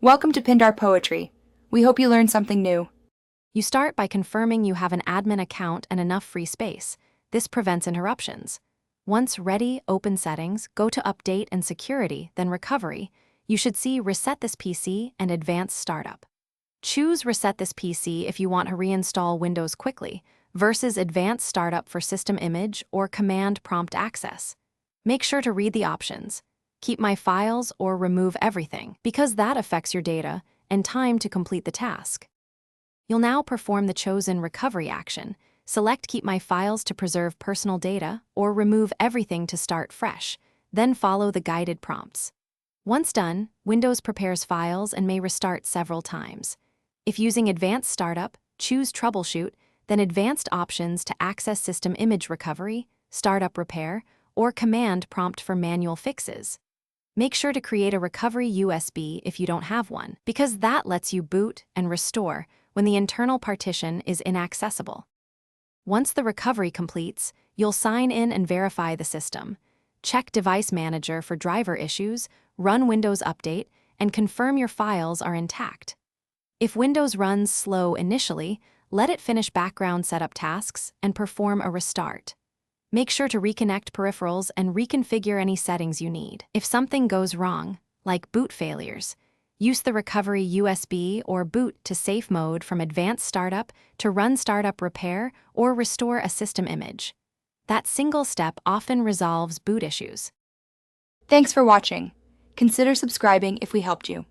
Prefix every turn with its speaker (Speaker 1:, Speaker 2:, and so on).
Speaker 1: Welcome to Pindar Poetry. We hope you learned something new.
Speaker 2: You start by confirming you have an admin account and enough free space. This prevents interruptions. Once ready, open Settings, go to Update and Security, then Recovery. You should see Reset this PC and Advanced Startup. Choose Reset this PC if you want to reinstall Windows quickly, versus Advanced Startup for system image or command prompt access. Make sure to read the options. Keep my files or remove everything, because that affects your data and time to complete the task. You'll now perform the chosen recovery action. Select Keep My Files to preserve personal data or remove everything to start fresh, then follow the guided prompts. Once done, Windows prepares files and may restart several times. If using Advanced Startup, choose Troubleshoot, then Advanced Options to access System Image Recovery, Startup Repair, or Command Prompt for manual fixes. Make sure to create a recovery USB if you don't have one, because that lets you boot and restore when the internal partition is inaccessible. Once the recovery completes, you'll sign in and verify the system. Check Device Manager for driver issues, run Windows Update, and confirm your files are intact. If Windows runs slow initially, let it finish background setup tasks and perform a restart. Make sure to reconnect peripherals and reconfigure any settings you need. If something goes wrong, like boot failures, use the recovery USB or boot to safe mode from Advanced Startup to run Startup Repair or restore a system image. That single step often resolves boot issues.
Speaker 1: Thanks for watching. Consider subscribing if we helped you.